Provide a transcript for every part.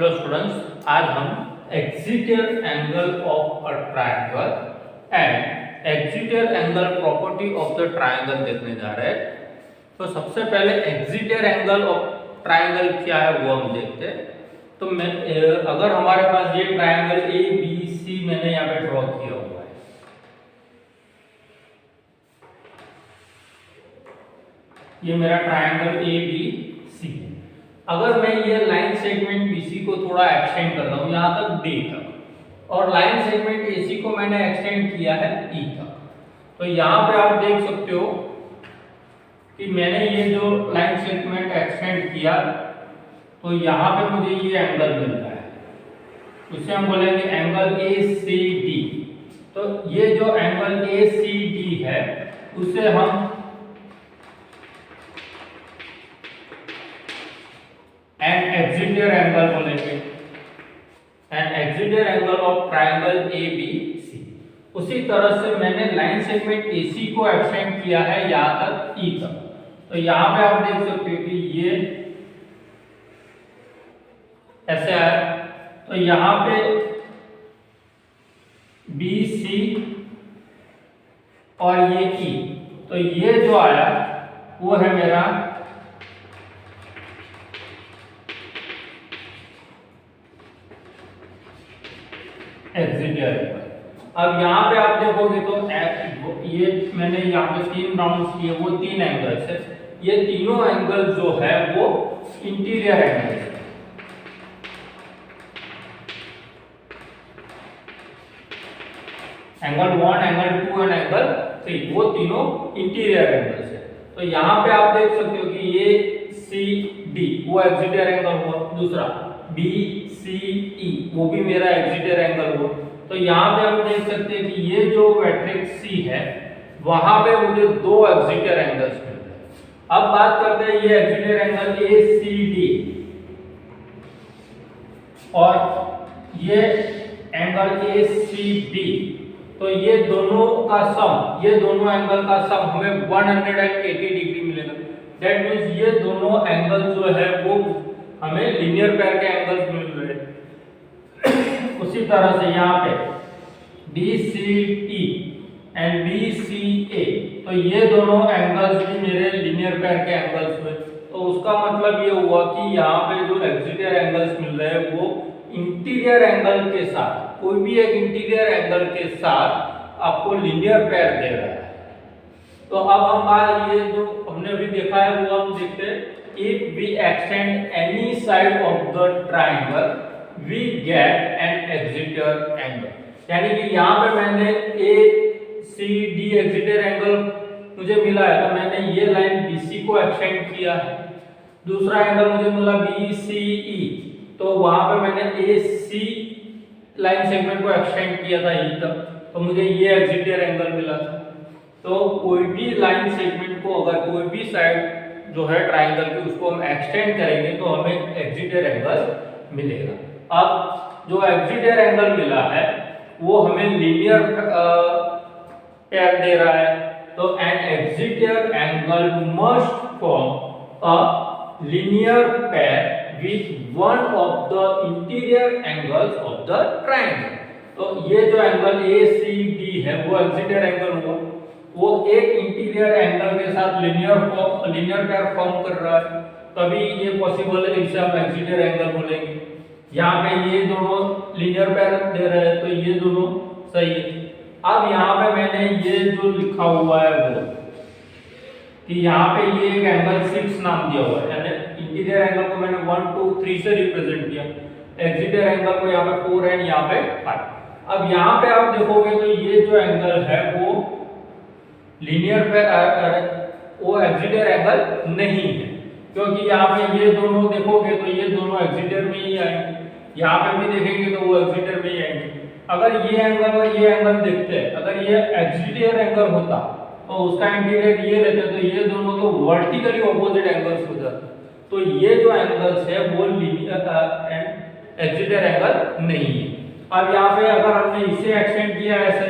Hello students, आज हम exterior angle of a triangle and exterior angle property of the triangle देखने जा रहे हैं। तो सबसे पहले एक्सिटियल एंगल ऑफ ट्रायंगल क्या है वो हम देखते हैं। तो मैं अगर हमारे पास ये ट्रायंगल ए बी सी मैंने यहाँ पे ड्रॉ किया हुआ है, ये मेरा ट्रायंगल ए बी सी। अगर मैं ये लाइन सेगमेंट बीसी को थोड़ा एक्सटेंड करता हूँ यहाँ तक डी तक, और लाइन सेगमेंट एसी को मैंने एक्सटेंड किया है ई तक, तो यहाँ पे आप देख सकते हो कि मैंने ये जो लाइन सेगमेंट एक्सटेंड किया तो यहाँ पे मुझे ये एंगल मिल रहा है, उसे हम बोलेंगे एंगल ए सी डी। तो ये जो एंगल ए सी डी है उसे हम एन एक्सिटियल एंगल बोलेंगे, an exterior angle of triangle A B C. उसी तरह से मैंने लाइन सेगमेंट एसी को एक्सटेंड किया है यहाँ तक ई तक। तो यहाँ पे आप देख सकते हो कि ये ऐसे है, तो यहाँ पे बी सी और ये ई, तो ये जो आया वो है मेरा एक्सिटियल एंगल। अब यहाँ पे आप देखोगे तो ये मैंने यहाँ पे 3 राउंड्स किए, वो 3 एंगल्स है। ये तीनों एंगल जो है वो इंटीरियर एंगल है। एंगल 1, एंगल 2 एंड एंगल 3, वो तीनों इंटीरियर एंगल्स है। तो यहाँ पे आप देख सकते हो कि ये सी डी वो एक्सिटियल एंगल हुआ, दूसरा बी सी ई वो भी मेरा एक्सिटियल एंगल हुआ। तो यहाँ पे हम देख सकते हैं कि ये जो मैट्रिक्स सी है वहां पे मुझे 2 एक्सिटियल एंगल्स मिल रहे हैं। अब बात करते हैं ये एक्सिटियल एंगल ए सी डी और ये एंगल ए सी डी। तो ये दोनों का सम, ये दोनों एंगल का सम हमें 180 डिग्री मिलेगा। दैट मींस ये दोनों एंगल जो है वो हमें लीनियर पेयर के एंगल्स मिल रहे हैं। उसी तरह से यहाँ पे B C T and B C A, तो ये दोनों एंगल्स भी मेरे लीनियर पेयर के एंगल्स हुए। तो उसका मतलब ये हुआ कि यहाँ पे जो एक्सिटियल एंगल्स मिल रहे हैं वो इंटीरियर एंगल के साथ, कोई भी एक इंटीरियर एंगल के साथ आपको लीनियर पेयर दे रहा है। तो अब हम ये जो हमने अभी देखा है वो हम देखते हैं। If we extend any side of the triangle, we get an exterior angle. यानी कि यहाँ पे मैंने ए सी डी एक्सिटियल एंगल मुझे मिला है, तो मैंने ये लाइन BC को एक्सटेंड किया है। दूसरा एंगल मुझे मिला BCE, तो वहां पे मैंने AC लाइन सेगमेंट को एक्सटेंड किया था ई तक, तो मुझे ये एक्सिटियल एंगल मिला था। तो कोई भी लाइन सेगमेंट को अगर कोई भी साइड जो है ट्रायंगल की उसको हम एक्सटेंड करेंगे तो हमें एक्सिटियल एंगल मिलेगा। अब जो एक्सिटियल एंगल मिला है वो हमें लीनियर पेयर दे रहा है। तो an exterior angle must form a linear pair with one of the interior angles of the triangle. तो ये जो एंगल ए सी डी है वो एक्सिटियल एंगल हुआ, वो एक इंटीरियर एंगल के साथ लीनियर पेयर फॉर्म कर रहा है, तभी ये पॉसिबल है, इसे हम एक्सिटियल एंगल बोलेंगे। यहाँ पे ये दोनों लीनियर पेयर दे रहे हैं तो ये दोनों सही है। अब यहाँ पे मैंने ये जो लिखा हुआ है वो कि यहाँ पे ये एक एंगल 6 नाम दिया हुआ है, यानी इंटीरियर एंगल को मैंने 1 2 3 से रिप्रेजेंट किया, एक्सिटियल एंगल को यहाँ पे 4 एंड यहाँ पे 5। अब यहाँ पे आप देखोगे तो ये जो एंगल है वो लीनियर पेयर, वो एक्सिटियल एंगल नहीं है, क्योंकि यहाँ पे ये दोनों देखोगे तो ये दोनों एक्सिटियल में ही आएंगे, यहाँ पे भी देखेंगे तो वो एक्सिटियल में ही आएंगे। अगर ये एंगल और ये एंगल देखते हैं, अगर ये एक्सिटियल एंगल होता तो उसका इंटीरियर ये रहते तो ये दोनों तो वर्टिकली ऑपोजिट एंगल्स हो जाते। तो ये जो एंगल्स है वो लीनियर एक्सिटियल एंगल नहीं है। अब यहाँ पे अगर हमने इसे एक्सटेंड किया ऐसे,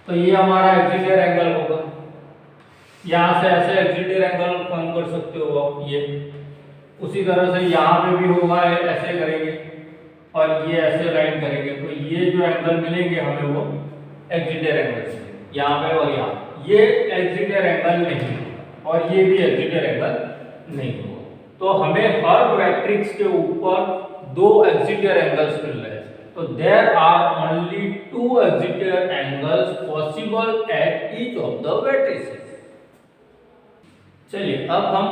तो ये हमारा एक्सिटियल एंगल होगा। यहाँ से ऐसे एक्सिटियल एंगल फॉर्म कर सकते हो आप ये। उसी तरह से यहाँ पे भी होगा, ऐसे करेंगे और ये ऐसे लाइन करेंगे, तो ये जो एंगल मिलेंगे हमें वो एक्सिटर एंगल से, यहाँ पे और यहाँ ये एक्सिटर एंगल नहीं और ये भी एक्सिटर एंगल नहीं होगा। तो हमें हर मैट्रिक्स के ऊपर दो एक्सिटर एंगल्स मिल रहे हैं, तो there are only two exterior angles possible at each of the matrices. चलिए अब हम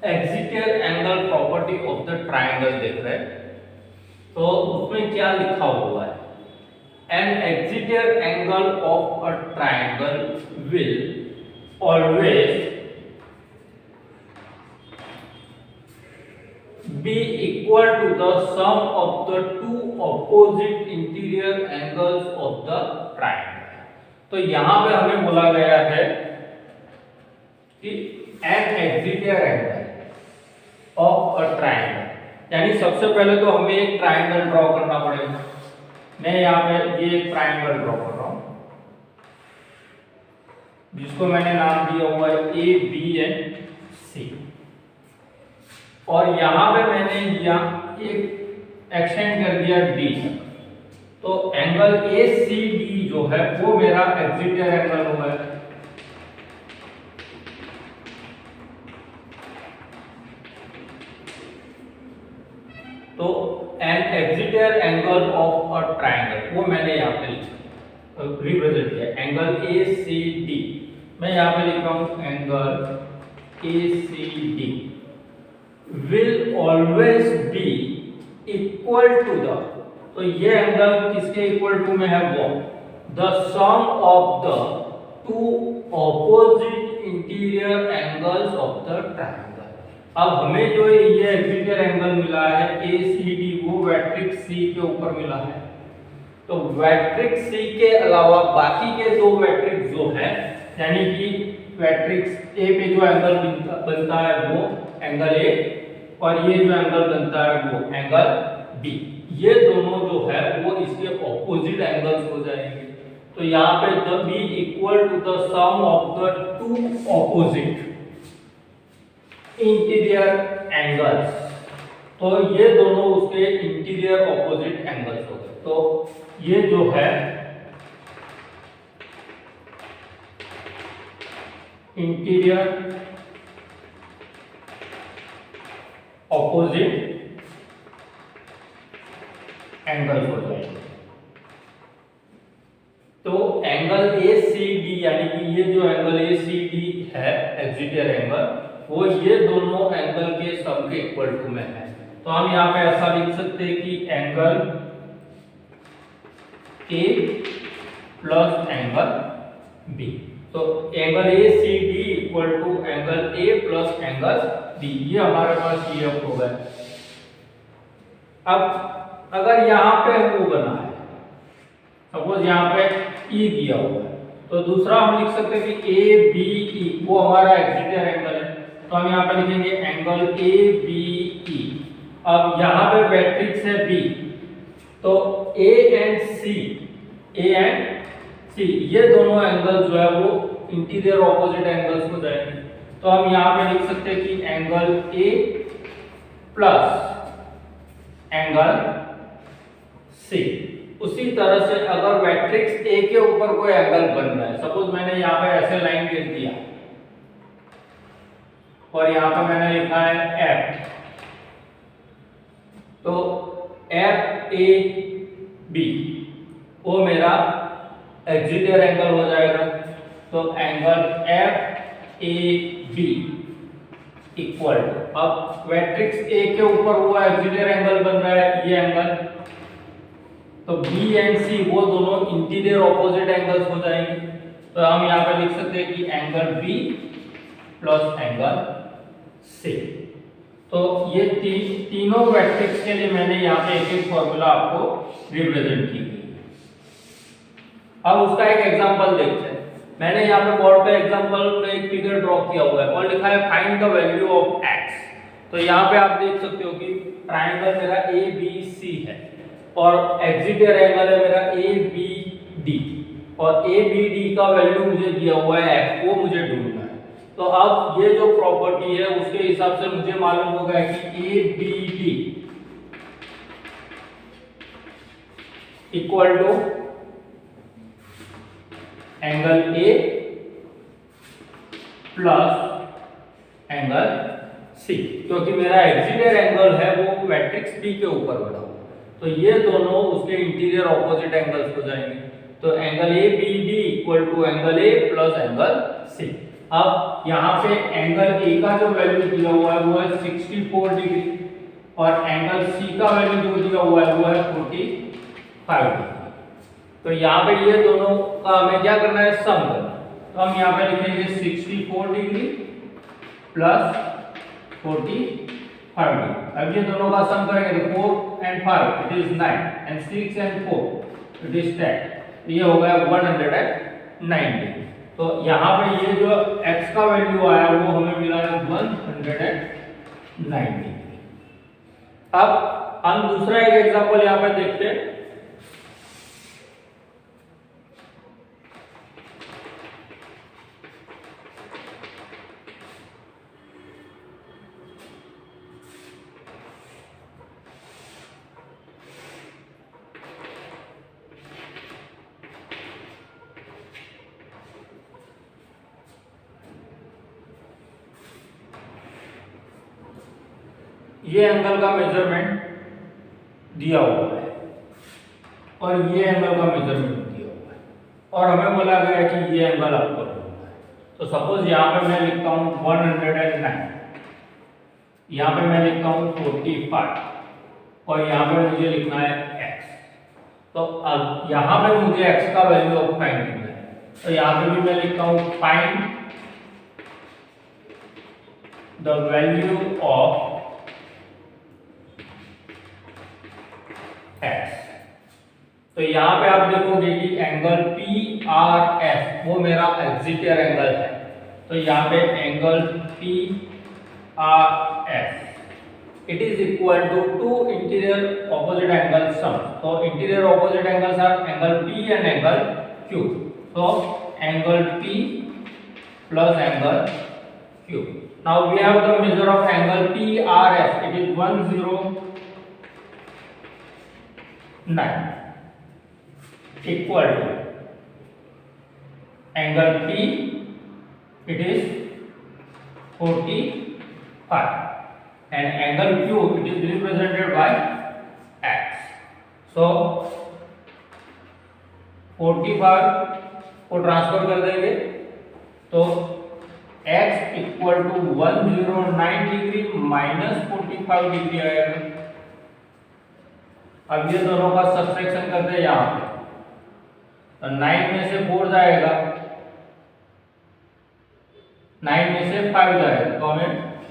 exterior angle property of the triangle देख रहे हैं। तो उसमें क्या लिखा हुआ है, an exterior angle of a triangle will always be equal to the sum of the two opposite interior angles of the triangle। तो यहां पे हमें बोला गया है कि an exterior angle of a triangle, यानी सबसे पहले तो हमें एक ट्राइंगल ड्रॉ करना पड़ेगा। मैं यहाँ पे ये एक ट्राइंगल ड्रॉ कर रहा हूं जिसको मैंने नाम दिया हुआ है ए बी एंड सी, और यहाँ पे मैंने एक एक्सटेंड कर दिया डी, तो एंगल ए सी डी जो है वो मेरा एक्सिटर एंगल होगा। तो an exterior angle of a triangle वो मैंने यहाँ पे रिप्रेजेंट किया, एंगल ए सी डी। मैं यहाँ पे लिख रहा हूँ angle A C D will always be equal to the, तो ये एंगल किसके इक्वल टू में है वो the sum of the two opposite interior angles of the triangle। अब हमें जो ये एक्सिटर एंगल मिला है ACD वो मैट्रिक्स C के ऊपर मिला है, तो मैट्रिक्स C के अलावा बाकी के दो मैट्रिक्स जो है, यानी कि मैट्रिक्स A पे जो एंगल बनता है वो एंगल A और ये जो एंगल बनता है वो एंगल B, ये दोनों जो है वो इसके ऑपोजिट एंगल्स हो जाएंगे। तो यहाँ पे the B equal to the sum of the two opposite interior angles, तो ये दोनों उसके इंटीरियर ऑपोजिट एंगल्स हो गए। तो ये जो है इंटीरियर ऑपोजिट एंगल्स हो जाएंगे। तो एंगल ए सी डी, यानी कि ये जो एंगल ए सी डी है एक्सिटर एंगल, वो ये दोनों एंगल के सम के इक्वल टू में है। तो हम यहाँ पे ऐसा लिख सकते हैं कि angle A plus angle B, तो angle A C D equal to angle A plus angle B, ये हमारे पास ये हो गया। अब अगर यहाँ पे वो बना है, सपोज यहाँ पे ई दिया हुआ है, तो दूसरा हम लिख सकते हैं कि ए बी ई, वो हमारा एक्सिटर एंगल है, तो हम यहाँ पे लिखेंगे एंगल ए बी ई। अब यहाँ पे मैट्रिक्स है बी, तो ए एंड सी ये दोनों एंगल जो है वो इंटीरियर ऑपोजिट एंगल्स हो जाएंगे। तो हम यहाँ पे लिख सकते हैं कि angle A plus angle C. उसी तरह से अगर मैट्रिक्स ए के ऊपर कोई एंगल बन रहा है, सपोज मैंने यहाँ पे ऐसे लाइन गिर दिया और यहाँ पे मैंने लिखा है एफ, तो एफ ए बी वो मेरा एक्सिटर एंगल हो जाएगा। तो angle F A B equal, अब मैट्रिक्स ए के ऊपर वो एक्सिटर एंगल बन रहा है ये एंगल, तो बी एंड सी वो दोनों इंटीरियर ऑपोजिट एंगल्स हो जाएंगे। तो हम यहाँ पे लिख सकते हैं कि angle B plus angle C. तो ये तीनों मैट्रिक्स के लिए मैंने यहाँ पे एक एक फॉर्मूला आपको रिप्रेजेंट की। अब उसका एक एग्जांपल देखते हैं। मैंने यहाँ पे बोर्ड पे एग्जांपल में एक फिगर ड्रॉ किया हुआ है और लिखा है find the value of x। तो यहाँ पे आप देख सकते हो कि ट्राइंगल मेरा ए बी सी है और एक्सिटर एंगल है मेरा ए बी डी, और ए बी डी का वैल्यू मुझे दिया हुआ है x, वो मुझे ढूंढना है। तो अब ये जो प्रॉपर्टी है उसके हिसाब से मुझे मालूम होगा कि A B D equal to angle A plus angle C, क्योंकि मेरा एक्सिटर एंगल है वो मैट्रिक्स बी के ऊपर बना हुआ, तो ये दोनों उसके इंटीरियर ऑपोजिट एंगल्स हो जाएंगे। तो angle A B D equal to angle A plus angle C. अब यहाँ पे एंगल ए का जो वैल्यू दिया हुआ है वो है 64 डिग्री और एंगल सी का वैल्यू जो दिया हुआ है वो है 45 डिग्री। तो यहाँ पे ये दोनों का हमें क्या करना है, सम करना। तो हम यहाँ पे लिखेंगे 64 डिग्री प्लस 45 डिग्री। अब ये दोनों का सम करेंगे तो 4 and 5 it is 9 and 6 and 4 it is 10। ये हो गया 109 डिग्री। तो यहाँ पे ये जो x का वैल्यू आया वो हमें मिला है 109 डिग्री। अब हम दूसरा एक एग्जांपल यहाँ पे देखते हैं। ये एंगल का मेजरमेंट दिया हुआ है और ये एंगल का मेजरमेंट दिया हुआ है और हमें बोला गया है कि ये एंगल आपको ढूंढना है। तो सपोज यहाँ पे मैं लिखता हूँ 109, यहाँ पे मैं लिखता हूँ 45 और यहाँ पे मुझे लिखना है x। तो अब यहाँ पे मुझे x का वैल्यू ऑफ फाइंड करना है, तो यहाँ पे भी मैं लिखता हूँ find the value of x। तो यहाँ पे आप देखोगे कि एंगल PRS वो मेरा एक्सिटर एंगल है। तो यहाँ पे angle PRS it is equal to two interior opposite angle sum. तो interior opposite angles are angle P and angle Q। तो angle P plus angle Q। Now we have the measure of angle PRS it is 109 equal to angle P it is 45 and angle Q it is represented by x। so 45 को transfer कर देंगे तो x equal to 109 degree minus 45 degree आएगा। अब ये दोनों का subtraction करते हैं यहाँ पे, तो 9 में से 4 जाएगा, 9 में से 5 जाएगा तो हमें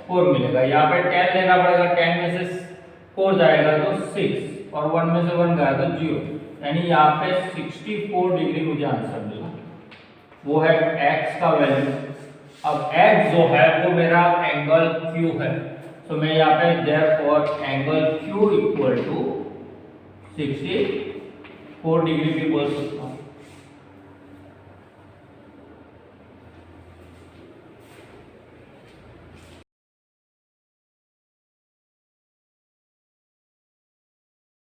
4 मिलेगा। यहाँ पे 10 लेना पड़ेगा, 10 में से 4 जाएगा तो 6 और 1 में से 1 गया तो 0, यानी यहाँ पे 64 डिग्री मुझे आंसर मिला। वो है x का वैल्यू। अब x जो है वो मेरा एंगल Q है, तो मैं यहाँ पे therefore angle Q equal to 64 degree भी बोल सकता हूँ।